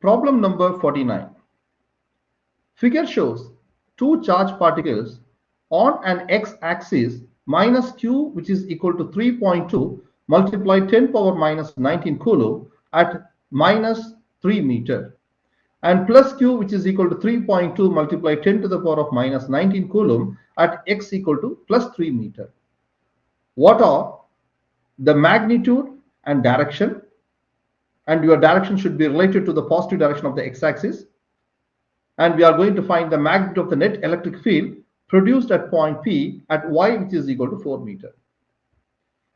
Problem number 49. Figure shows two charged particles on an x-axis minus q, which is equal to 3.2 multiplied 10 power minus 19 coulomb at minus 3 meter, and plus q, which is equal to 3.2 multiplied 10 to the power of minus 19 coulomb at x equal to plus 3 meter. What are the magnitude and direction? And your direction should be related to the positive direction of the x-axis. And we are going to find the magnitude of the net electric field produced at point P at y, which is equal to 4 meter.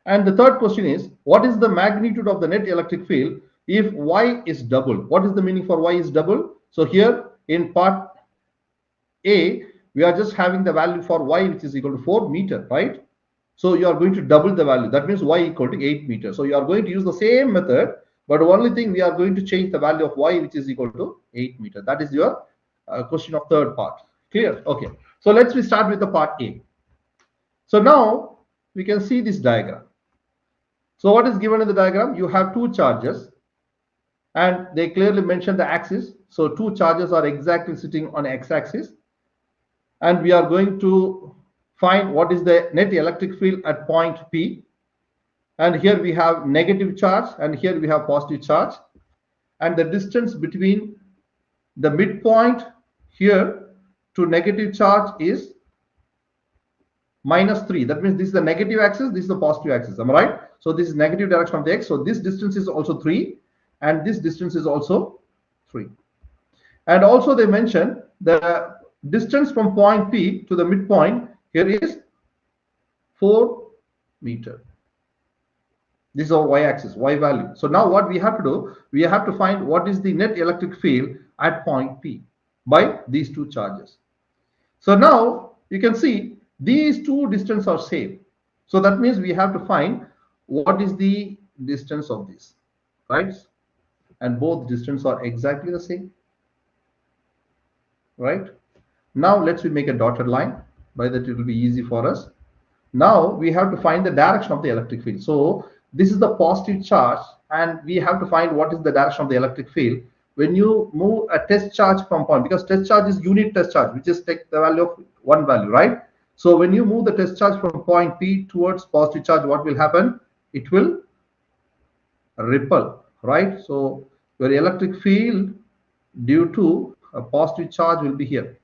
And the third question is, what is the magnitude of the net electric field if y is double? What is the meaning for y is double? So here in part A, we are just having the value for y, which is equal to 4 meter, right? So you are going to double the value. That means y equal to 8 meters. So you are going to use the same method, but the only thing we are going to change the value of y, which is equal to 8 meters. That is your question of third part. Clear? Okay. So let's start with the part A. So now we can see this diagram. So what is given in the diagram? You have two charges, and they clearly mention the axis. So two charges are exactly sitting on x-axis, and we are going to find what is the net electric field at point P. And here we have negative charge, and here we have positive charge, and the distance between the midpoint here to negative charge is minus 3. That means this is the negative axis, this is the positive axis. Am I right? So this is negative direction of the x. So this distance is also 3, and this distance is also 3. And also they mention the distance from point P to the midpoint here is 4 meter. This is our y-axis, y value. So now what we have to do, we have to find what is the net electric field at point P by these two charges. So now you can see these two distances are same. So that means we have to find what is the distance of this, right? And both distances are exactly the same, right? Now let's make a dotted line. By that it will be easy for us. Now we have to find the direction of the electric field. So this is the positive charge, and we have to find what is the direction of the electric field when you move a test charge from point, because test charge is unit test charge, which is take the value of one value, right? So when you move the test charge from point P towards positive charge, what will happen? It will repel, right? So your electric field due to a positive charge will be here.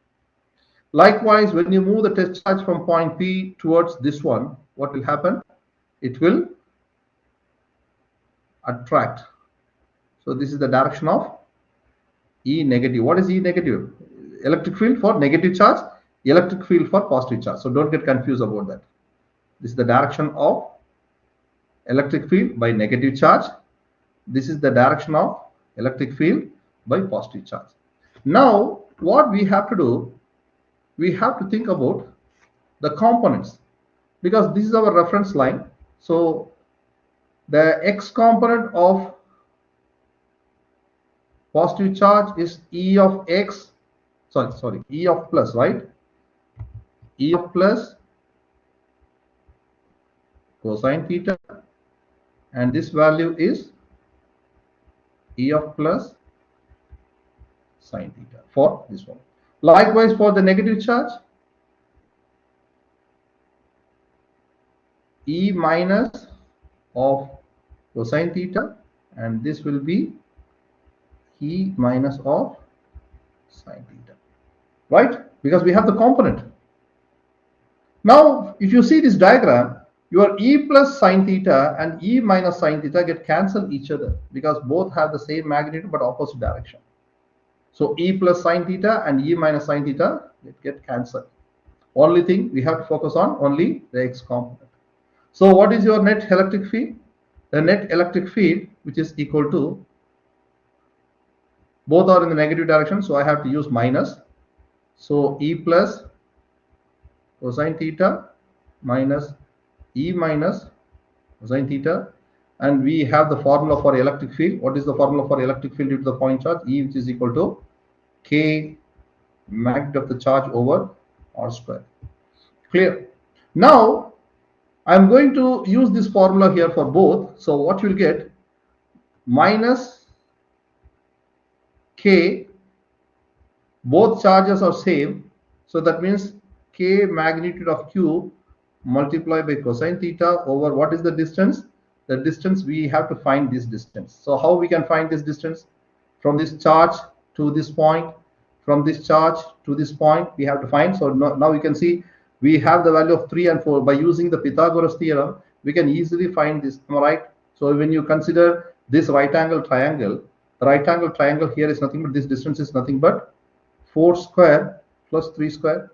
Likewise, when you move the test charge from point P towards this one, what will happen? It will attract. So this is the direction of E negative. What is E negative? Electric field for negative charge, electric field for positive charge. So don't get confused about that. This is the direction of electric field by negative charge. This is the direction of electric field by positive charge. Now what we have to do, we have to think about the components, because this is our reference line. So the x component of positive charge is E of x, E of plus, right? E of plus cosine theta, and this value is E of plus sine theta for this one. Likewise for the negative charge, E minus of cosine theta, and this will be E minus of sine theta, right? Because we have the component. Now if you see this diagram, your E plus sine theta and E minus sine theta get cancelled each other, because both have the same magnitude but opposite direction. So E plus sine theta and E minus sine theta get cancelled. Only thing we have to focus on only the x component. So what is your net electric field? The net electric field, which is equal to, both are in the negative direction, so I have to use minus. So E plus cosine theta minus E minus cosine theta, and we have the formula for electric field. What is the formula for electric field due to the point charge? E, which is equal to K magnitude of the charge over R square. Clear? Now I'm going to use this formula here for both. So what you will get, minus K, both charges are same, so that means K magnitude of Q multiplied by cosine theta over what is the distance? The distance, we have to find this distance. So how we can find this distance? From this charge to this point, from this charge to this point, we have to find. So now you can see we have the value of 3 and 4. By using the Pythagoras theorem, we can easily find this, am I right? So when you consider this right angle triangle, the right angle triangle here is nothing but this distance is nothing but 4 square plus 3 square,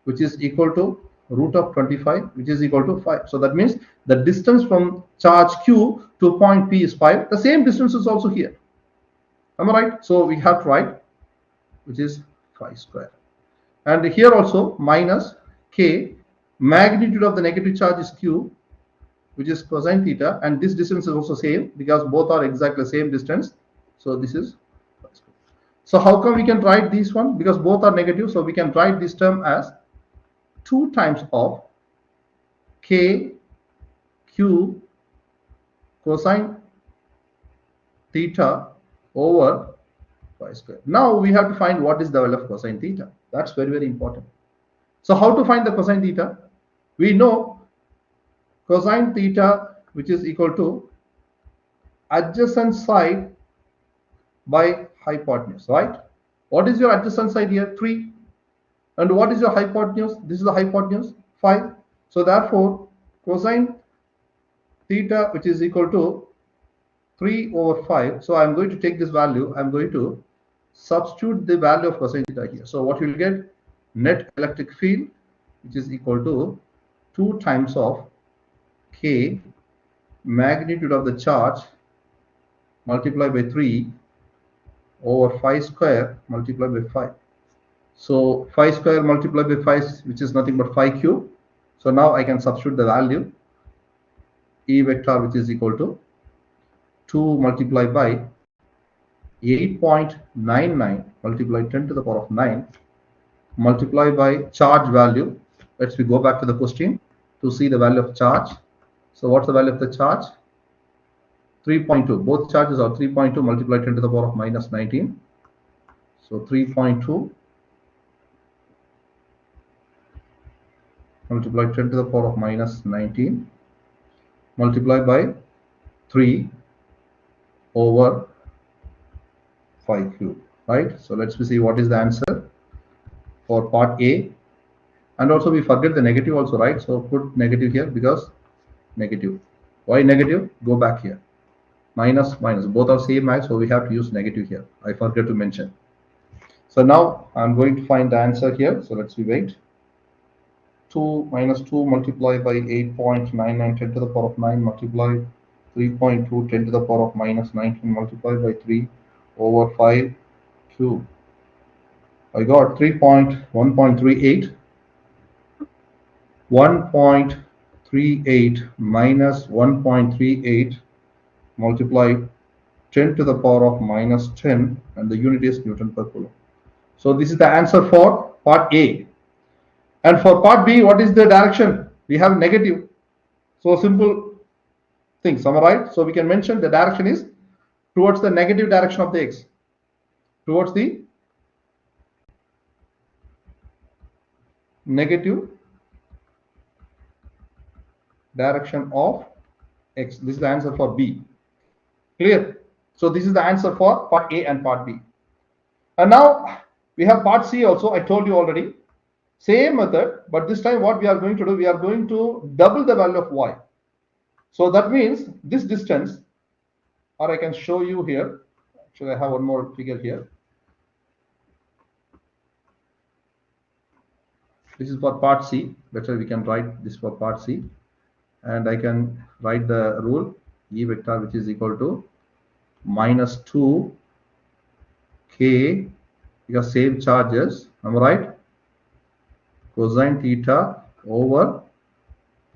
which is equal to root of 25, which is equal to 5. So that means the distance from charge Q to point P is 5. The same distance is also here. Am I right? So we have to write, which is 5 square. And here also minus K, magnitude of the negative charge is Q, which is cosine theta, and this distance is also same because both are exactly the same distance. So this is 5 square. So how come we can write this one? Because both are negative, so we can write this term as 2 times of K Q cosine theta over 5 square. Now we have to find what is the value of cosine theta. That's very, very important. So how to find the cosine theta? We know cosine theta, which is equal to adjacent side by hypotenuse, right? What is your adjacent side here? 3. And what is your hypotenuse? This is the hypotenuse, 5. So therefore, cosine theta, which is equal to 3 over 5. So I'm going to take this value. I'm going to substitute the value of cosine theta here. So what you will get? Net electric field, which is equal to 2 times of K magnitude of the charge multiplied by 3 over 5 square multiplied by 5. So 5 square multiplied by 5, which is nothing but 5 cube. So now I can substitute the value E vector, which is equal to 2 multiplied by 8.99 multiplied 10 to the power of 9 multiplied by charge value. Let's go back to the question to see the value of charge. So what's the value of the charge? 3.2. Both charges are 3.2 multiplied 10 to the power of minus 19. So 3.2 multiplied 10 to the power of minus 19 multiplied by 3 over 5 cube, right? So let's see what is the answer for part A. And also we forget the negative also, right? So put negative here because negative. Why negative? Go back here. Minus, minus. Both are same max, so we have to use negative here. I forgot to mention. So now I'm going to find the answer here. So let's wait. 2 minus 2 multiplied by 8.99 10 to the power of 9 multiplied 3.2 10 to the power of minus 19 multiplied by 3 over 5 cube. I got 1.38. 1.38 minus 1.38 multiplied 10 to the power of minus 10, and the unit is Newton per coulomb. So this is the answer for part A. And for part B, what is the direction? We have negative. So simple things, am I right? So we can mention the direction is towards the negative direction of the x. Towards the negative direction of x. This is the answer for B. Clear? So this is the answer for part A and part B. And now we have part C also. I told you already. Same method, but this time what we are going to do, we are going to double the value of y. So that means this distance, or I can show you here. Actually, I have one more figure here. This is for part C. Better we can write this for part C. And I can write the rule E vector, which is equal to minus 2 K, because same charges, am I right? Cosine theta over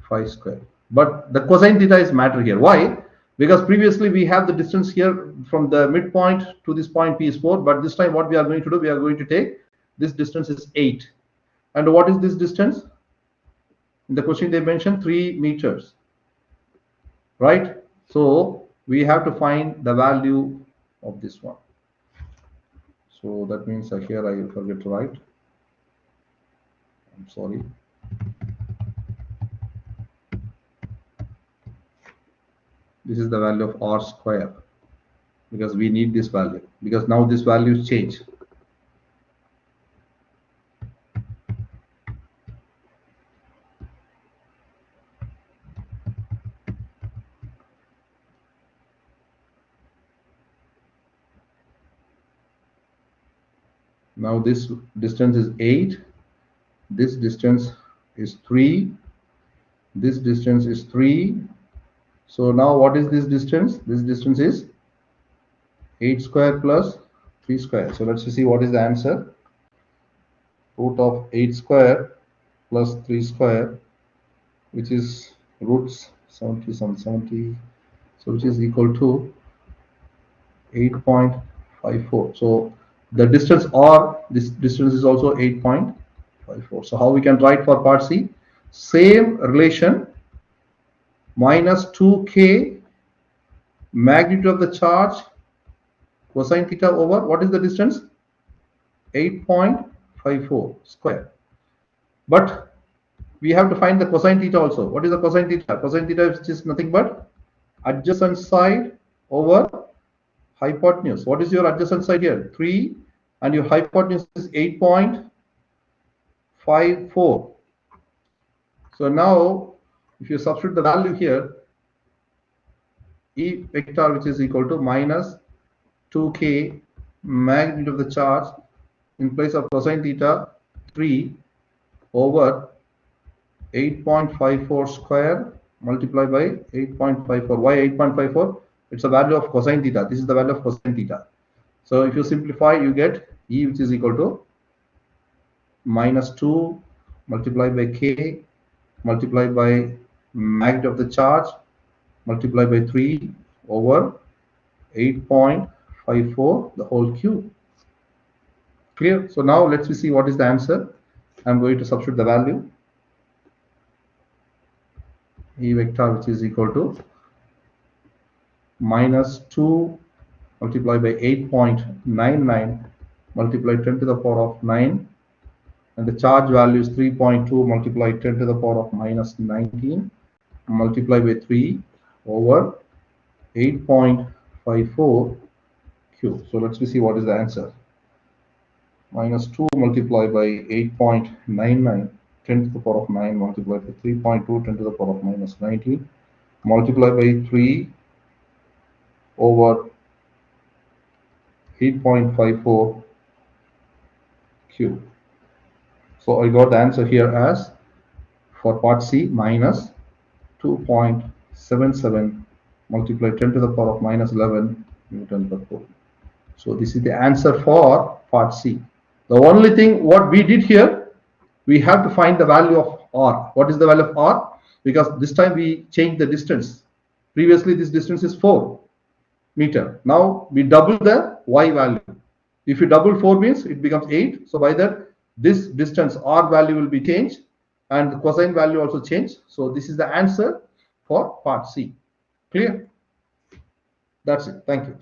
5 square. But the cosine theta is matter here. Why? Because previously we have the distance here from the midpoint to this point P is 4, but this time what we are going to do, we are going to take this distance is 8. And what is this distance? In the question they mentioned 3 meters, right? So we have to find the value of this one. So that means here I forget to write. I'm sorry. This is the value of r square, because we need this value, because now this value change. Now this distance is 8, this distance is 3, this distance is 3. So now what is this distance? This distance is 8 square plus 3 square. So let's see what is the answer. Root of 8 square plus 3 square, which is roots 70 some 70, so which is equal to 8.54. So the distance, or this distance, is also 8.54. So how we can write for part C? Same relation, minus 2k magnitude of the charge cosine theta over, what is the distance? 8.54 square. But we have to find the cosine theta also. What is the cosine theta? Cosine theta is just nothing but adjacent side over hypotenuse. What is your adjacent side here? 3, and your hypotenuse is 8.54. So now if you substitute the value here, E vector, which is equal to minus 2k magnitude of the charge, in place of cosine theta 3 over 8.54 square multiplied by 8.54. Why 8.54? It's a value of cosine theta. This is the value of cosine theta. So if you simplify, you get E, which is equal to minus 2 multiplied by k multiplied by magnitude of the charge multiplied by 3 over 8.54 the whole cube. Clear? So now let's see what is the answer. I'm going to substitute the value. E vector, which is equal to minus 2 multiplied by 8.99 multiplied 10 to the power of 9, and the charge value is 3.2 multiplied 10 to the power of minus 19 multiplied by 3 over 8.54 cube. So let's see what is the answer. Minus 2 multiplied by 8.99 10 to the power of 9 multiplied by 3.2 10 to the power of minus 19 multiplied by 3 over 8.54 cube. So I got the answer here as, for part C, minus 2.77 multiplied 10 to the power of minus 11 Newton per Coulomb. So this is the answer for part C. The only thing what we did here, we have to find the value of R. What is the value of R? Because this time we changed the distance. Previously this distance is 4 meter. Now we double the Y value. If you double 4 means it becomes 8. So by that, this distance R value will be changed and the cosine value also changed. So this is the answer for part C. Clear? That's it. Thank you.